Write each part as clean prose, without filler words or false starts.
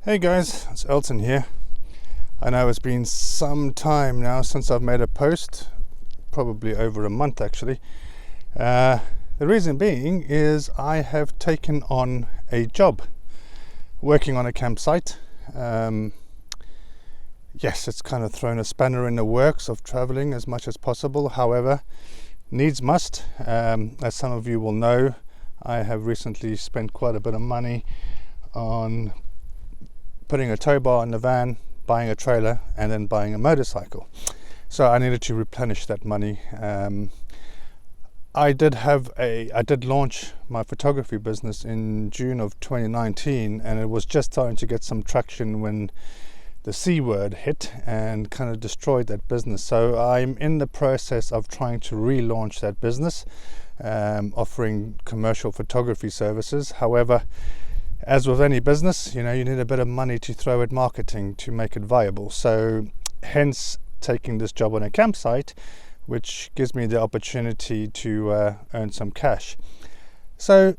Hey guys, it's Elton here. I know it's been some time now since I've made a post, probably over a month actually. The reason being is I have taken on a job working on a campsite. Yes, it's kind of thrown a spanner in the works of traveling as much as possible. However, needs must. As some of you will know, I have recently spent quite a bit of money on putting a tow bar in the van, buying a trailer, and then buying a motorcycle. So I needed to replenish that money. I did launch my photography business in June of 2019, and it was just starting to get some traction when the C word hit and kind of destroyed that business. So I'm in the process of trying to relaunch that business, offering commercial photography services. However, as with any business, you need a bit of money to throw at marketing to make it viable. So hence taking this job on a campsite, which gives me the opportunity to earn some cash. So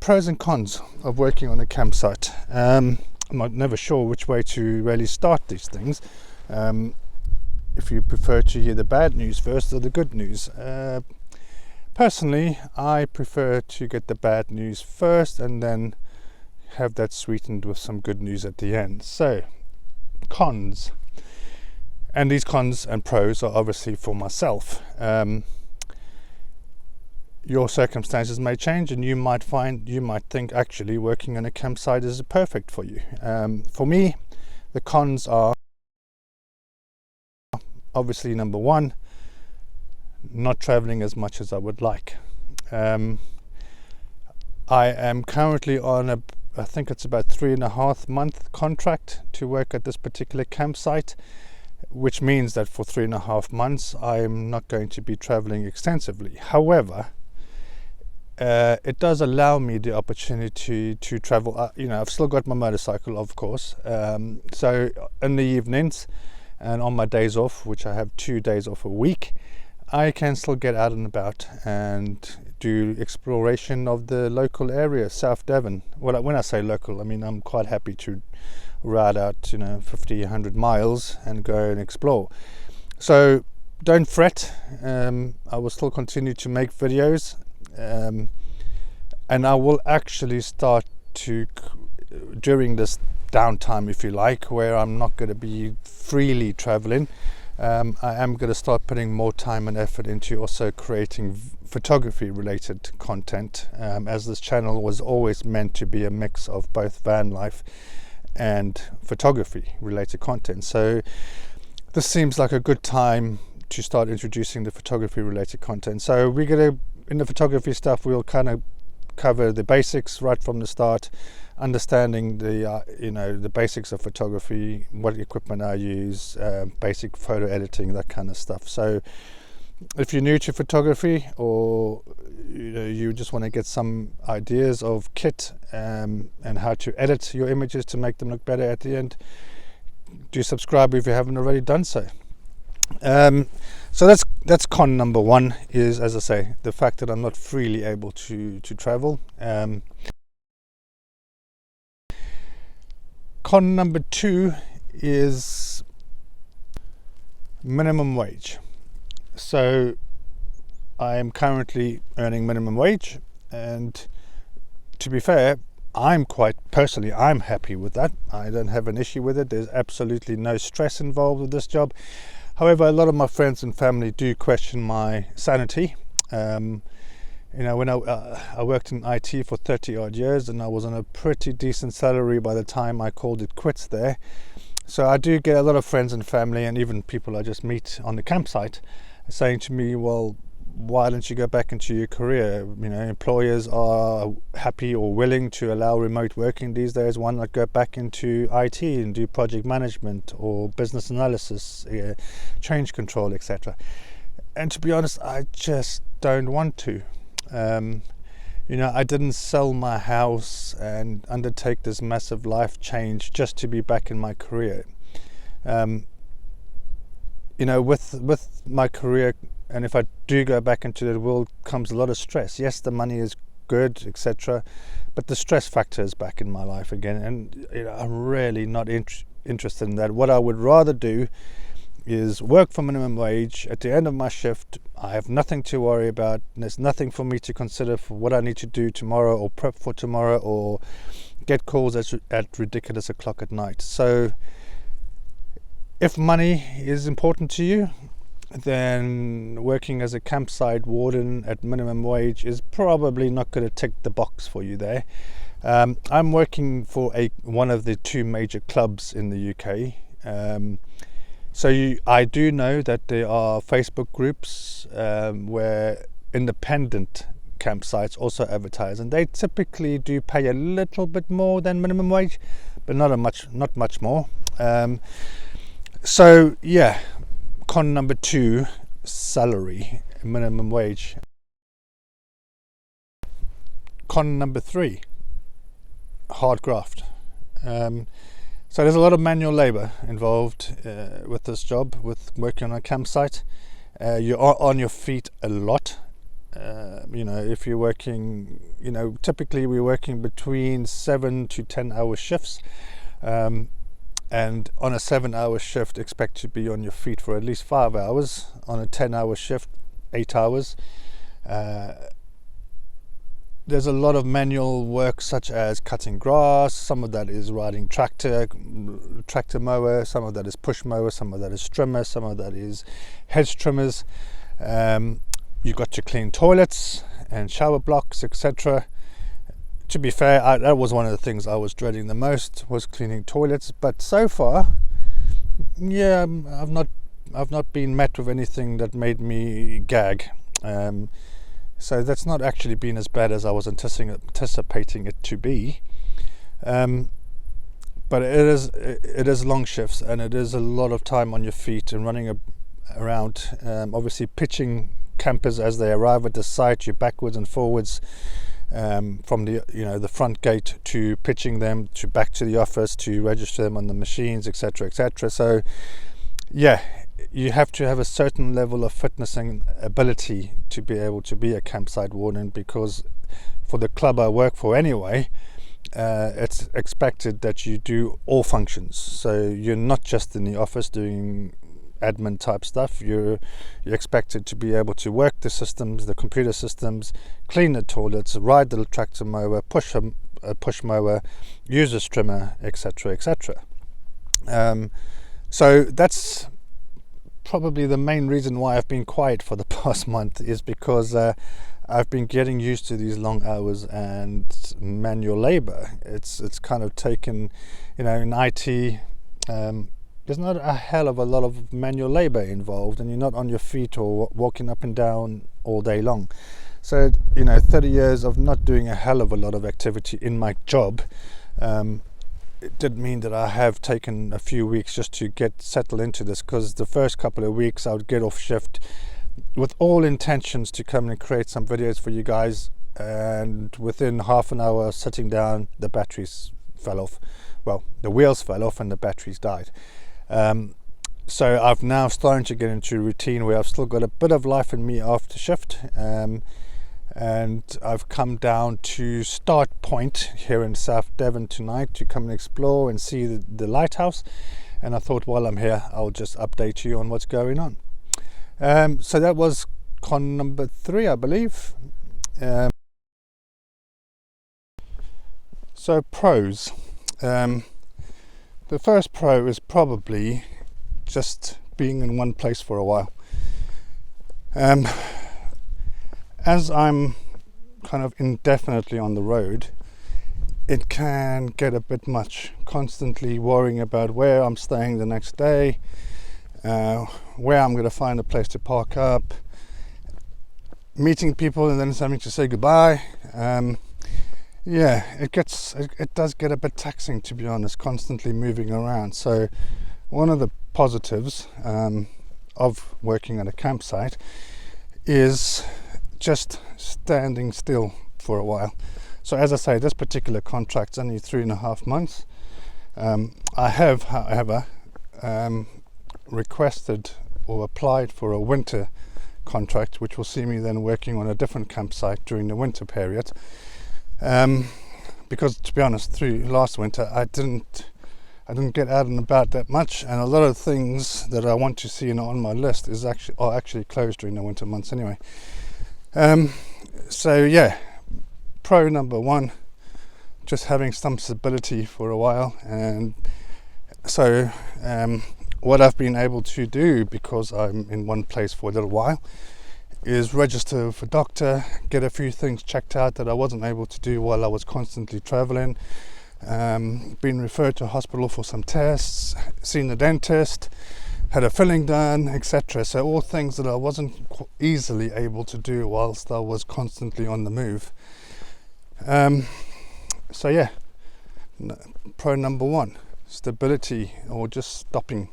pros and cons of working on a campsite. I'm never sure which way to really start these things. If you prefer to hear the bad news first or the good news. Personally, I prefer to get the bad news first and then have that sweetened with some good news at the end. So, cons. And these cons and pros are obviously for myself. Your circumstances may change, and you might think actually working on a campsite is perfect for you. For me, the cons are obviously number one, not traveling as much as I would like. I am currently on I think it's about 3.5 month contract to work at this particular campsite, which means that for 3.5 months I'm not going to be traveling extensively. However, it does allow me the opportunity to travel. I've still got my motorcycle, of course. So in the evenings and on my days off, which I have 2 days off a week, I can still get out and about and do exploration of the local area, South Devon. Well, when I say local, I mean I'm quite happy to ride out 50, 100 miles and go and explore. So don't fret. I will still continue to make videos, and I will actually start to, during this downtime, if you like, where I'm not going to be freely traveling, I am going to start putting more time and effort into also creating photography related content, as this channel was always meant to be a mix of both van life and photography related content. So this seems like a good time to start introducing the photography related content. So we're going to, in the photography stuff, we'll kind of cover the basics right from the start, understanding the basics of photography, what equipment I use, basic photo editing, that kind of stuff. So if you're new to photography, or you just want to get some ideas of kit and how to edit your images to make them look better at the end, do subscribe if you haven't already done so. So that's con number one, is, as I say, the fact that I'm not freely able to travel. Con number two is minimum wage. So I am currently earning minimum wage, and to be fair, I'm happy with that. I don't have an issue with it. There's absolutely no stress involved with this job. However, a lot of my friends and family do question my sanity. When I worked in IT for 30 odd years, and I was on a pretty decent salary by the time I called it quits there. So I do get a lot of friends and family, and even people I just meet on the campsite, saying to me, well, why don't you go back into your career? Employers are happy or willing to allow remote working these days. Why not go back into IT and do project management or business analysis, change control, etc. And to be honest, I just don't want to. I didn't sell my house and undertake this massive life change just to be back in my career. With my career, and if I do go back into the world, comes a lot of stress. Yes, the money is good, etc. But the stress factor is back in my life again, and I'm really not interested in that. What I would rather do is work for minimum wage. At the end of my shift, I have nothing to worry about. There's nothing for me to consider for what I need to do tomorrow, or prep for tomorrow, or get calls at ridiculous o'clock at night. So if money is important to you, then working as a campsite warden at minimum wage is probably not going to tick the box for you there. I'm working for one of the two major clubs in the UK. I do know that there are Facebook groups where independent campsites also advertise, and they typically do pay a little bit more than minimum wage, but not much more. Con number 2, salary, minimum wage. Con number 3, hard graft. So there's a lot of manual labor involved with this job, with working on a campsite. You are on your feet a lot. If you're working, typically we're working between 7 to 10 hour shifts. And on a 7-hour shift, expect to be on your feet for at least 5 hours. On a 10-hour shift, 8 hours. There's a lot of manual work, such as cutting grass. Some of that is riding tractor mower. Some of that is push mower. Some of that is trimmer. Some of that is hedge trimmers. You've got to clean toilets and shower blocks, etc. To be fair, that was one of the things I was dreading the most, was cleaning toilets. But so far, I've not been met with anything that made me gag. So that's not actually been as bad as I was anticipating it to be. But it is long shifts, and it is a lot of time on your feet and running around. Obviously, pitching campers as they arrive at the site, you're backwards and forwards. From the front gate to pitching them to back to the office to register them on the machines, etc. So you have to have a certain level of fitness and ability to be able to be a campsite warden, because for the club I work for anyway, it's expected that you do all functions. So you're not just in the office doing admin type stuff. You're expected to be able to work the systems, the computer systems, clean the toilets, ride the tractor mower, push a push mower, use a trimmer, etc. So that's probably the main reason why I've been quiet for the past month, is because I've been getting used to these long hours and manual labor. It's kind of taken, in IT, there's not a hell of a lot of manual labor involved, and you're not on your feet or walking up and down all day long. So 30 years of not doing a hell of a lot of activity in my job, it did mean that I have taken a few weeks just to get settled into this, because the first couple of weeks I would get off shift with all intentions to come and create some videos for you guys, and within half an hour sitting down, the batteries fell off. Well, the wheels fell off and the batteries died. So I've now started to get into a routine where I've still got a bit of life in me after shift, and I've come down to Start Point here in South Devon tonight to come and explore and see the lighthouse. And I thought, while I'm here, I'll just update you on what's going on. So that was con number 3, I believe. So pros. The first pro is probably just being in one place for a while. As I'm kind of indefinitely on the road, it can get a bit much, constantly worrying about where I'm staying the next day, where I'm going to find a place to park up, meeting people and then having to say goodbye. It does get a bit taxing, to be honest, constantly moving around. So one of the positives of working at a campsite is just standing still for a while. So as I say, this particular contract's only 3.5 months. I have, however, requested or applied for a winter contract, which will see me then working on a different campsite during the winter period. Because to be honest, through last winter I didn't get out and about that much, and a lot of things that I want to see on my list are actually closed during the winter months anyway. So yeah, pro number one, just having some stability for a while. And so what I've been able to do, because I'm in one place for a little while, is register with a doctor, get a few things checked out that I wasn't able to do while I was constantly traveling. Been referred to a hospital for some tests, seen a dentist, had a filling done, etc. So all things that I wasn't easily able to do whilst I was constantly on the move. So yeah, pro number one, stability, or just stopping.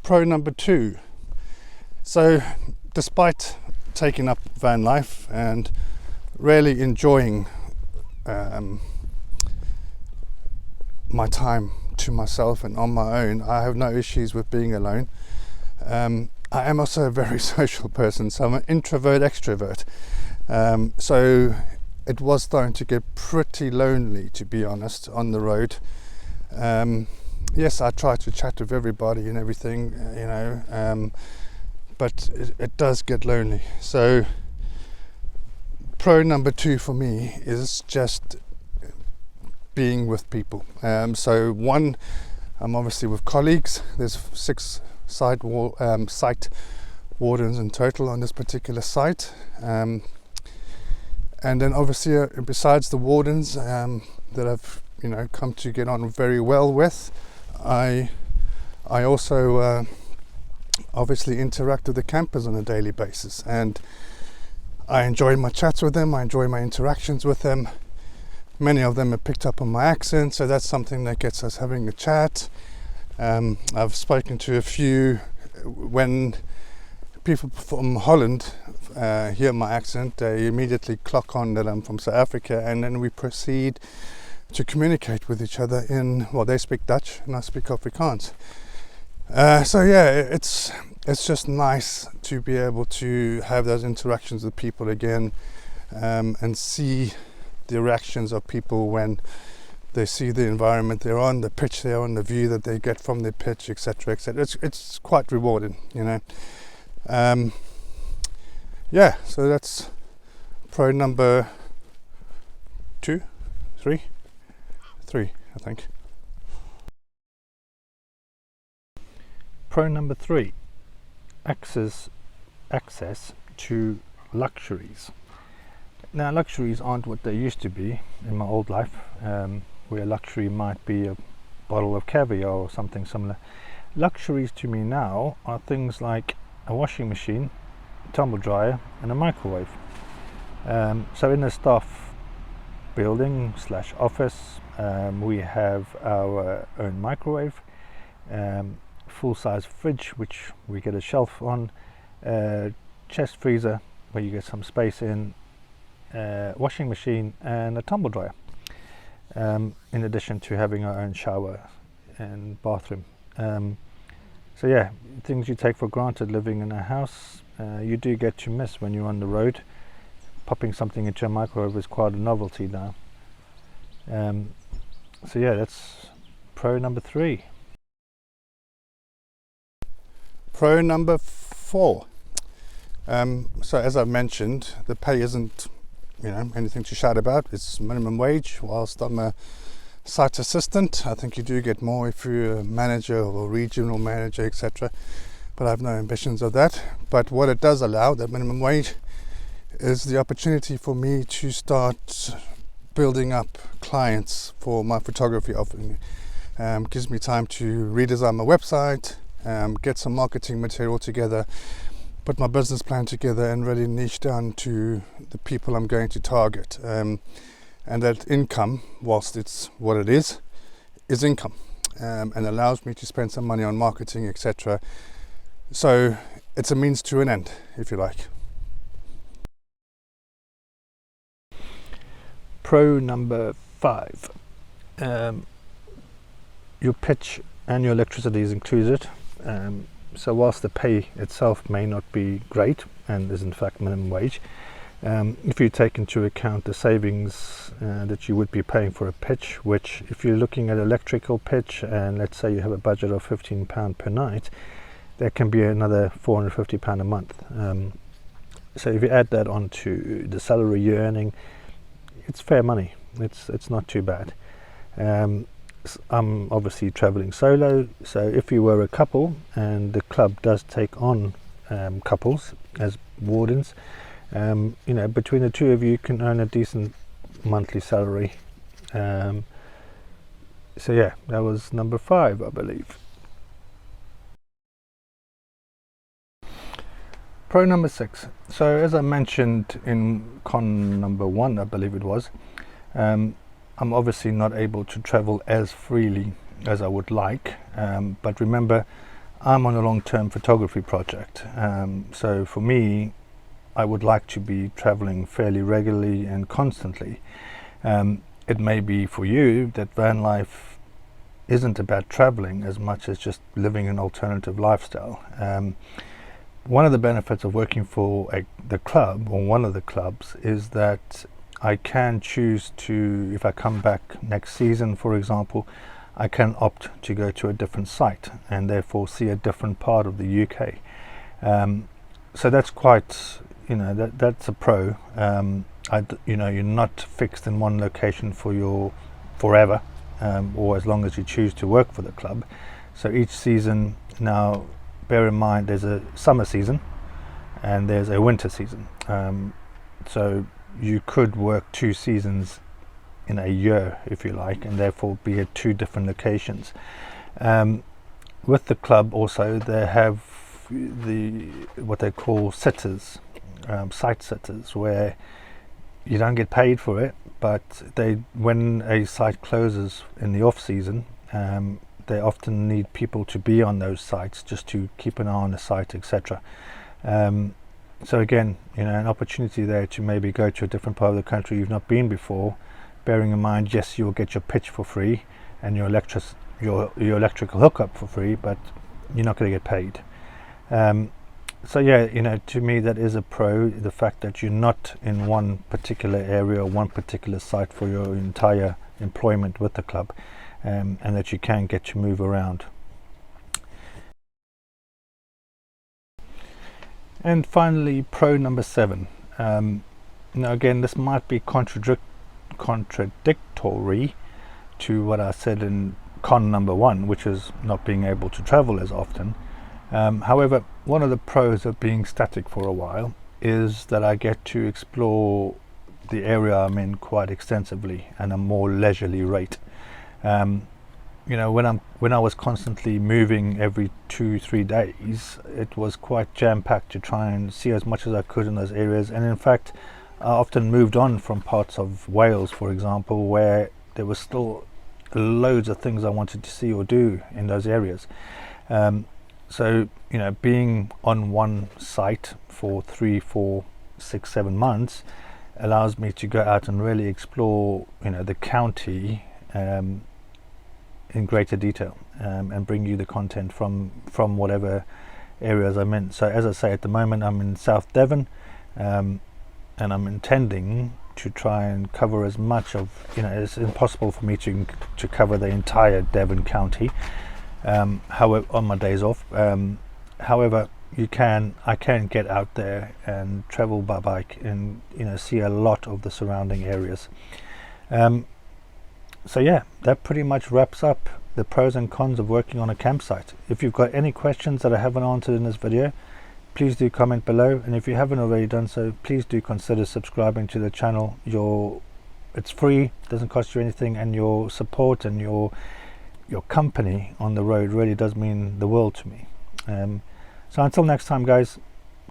Pro number two, so despite taking up van life and really enjoying my time to myself and on my own, I have no issues with being alone. I am also a very social person, so I'm an introvert extrovert. So it was starting to get pretty lonely, to be honest, on the road. Yes, I try to chat with everybody and everything, but it does get lonely. So pro number two for me is just being with people. So one, I'm obviously with colleagues. There's 6 site wardens in total on this particular site. And then obviously besides the wardens that I've come to get on very well with, I also obviously interact with the campers on a daily basis, and I enjoy my chats with them, I enjoy my interactions with them. Many of them have picked up on my accent, so that's something that gets us having a chat. I've spoken to a few. When people from Holland hear my accent, they immediately clock on that I'm from South Africa, and then we proceed to communicate with each other they speak Dutch and I speak Afrikaans. So yeah, it's just nice to be able to have those interactions with people again, and see the reactions of people when they see the environment they're on, the pitch they're on, the view that they get from their pitch, etc., etc. It's quite rewarding, yeah, so that's pro number 2, 3, I think. Pro number 3, access to luxuries. Now, luxuries aren't what they used to be in my old life, where luxury might be a bottle of caviar or something similar. Luxuries to me now are things like a washing machine, a tumble dryer and a microwave. So in the staff building / office, we have our own microwave, full-size fridge which we get a shelf on, chest freezer where you get some space in, washing machine and a tumble dryer, in addition to having our own shower and bathroom. So yeah, things you take for granted living in a house, you do get to miss when you're on the road. Popping something into a microwave is quite a novelty now. So yeah, that's pro number 3. Pro number 4. So as I mentioned, the pay isn't anything to shout about. It's minimum wage. Whilst I'm a site assistant, I think you do get more if you're a manager or regional manager, etc. But I have no ambitions of that. But what it does allow, that minimum wage, is the opportunity for me to start building up clients for my photography offering. Gives me time to redesign my website, get some marketing material together, put my business plan together, and really niche down to the people I'm going to target. And that income, whilst it's what it is income, and allows me to spend some money on marketing, etc. So it's a means to an end, if you like. Pro number 5. Your pitch and your electricity is included. So whilst the pay itself may not be great and is in fact minimum wage, if you take into account the savings that you would be paying for a pitch, which if you're looking at electrical pitch and let's say you have a budget of £15 per night, that can be another £450 a month. So if you add that onto the salary you're earning, it's fair money. It's not too bad. I'm obviously traveling solo, so if you were a couple and the club does take on couples as wardens, between the two of you can earn a decent monthly salary. So yeah, that was number 5, I believe. Pro number 6. So as I mentioned in con number 1, I believe it was, I'm obviously not able to travel as freely as I would like, but remember, I'm on a long-term photography project, so for me, I would like to be traveling fairly regularly and constantly. It may be for you that van life isn't about traveling as much as just living an alternative lifestyle. One of the benefits of working for the club, or one of the clubs, is that I can choose to, if I come back next season for example, I can opt to go to a different site and therefore see a different part of the UK. So that's quite, that's a pro. You're not fixed in one location for forever, or as long as you choose to work for the club. So each season, now bear in mind there's a summer season and there's a winter season. So you could work 2 seasons in a year if you like, and therefore be at 2 different locations. With the club also, they have what they call sitters, site sitters, where you don't get paid for it, but when a site closes in the off season, they often need people to be on those sites just to keep an eye on the site, etc. So again, an opportunity there to maybe go to a different part of the country you've not been before, bearing in mind, yes, you'll get your pitch for free and your electrical hookup for free, but you're not going to get paid. So yeah, to me that is a pro, the fact that you're not in one particular area or one particular site for your entire employment with the club, and that you can get to move around. And finally, pro number 7. Now again, this might be contradictory to what I said in con number 1, which is not being able to travel as often. However, one of the pros of being static for a while is that I get to explore the area I'm in quite extensively and a more leisurely rate. When I was constantly moving every 2-3 days, it was quite jam-packed to try and see as much as I could in those areas. And in fact, I often moved on from parts of Wales, for example, where there was still loads of things I wanted to see or do in those areas. So being on one site for 3, 4, 6, 7 months allows me to go out and really explore the county in greater detail, and bring you the content from whatever areas I'm in. So as I say, at the moment I'm in South Devon, and I'm intending to try and cover as much of, it's impossible for me to cover the entire Devon county, however, on my days off. However, I can get out there and travel by bike and see a lot of the surrounding areas. So yeah, that pretty much wraps up the pros and cons of working on a campsite. If you've got any questions that I haven't answered in this video, please do comment below, and if you haven't already done so, please do consider subscribing to the channel. It's free, doesn't cost you anything, and your support and your company on the road really does mean the world to me. So until next time guys,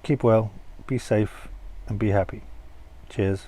keep well, be safe and be happy. Cheers.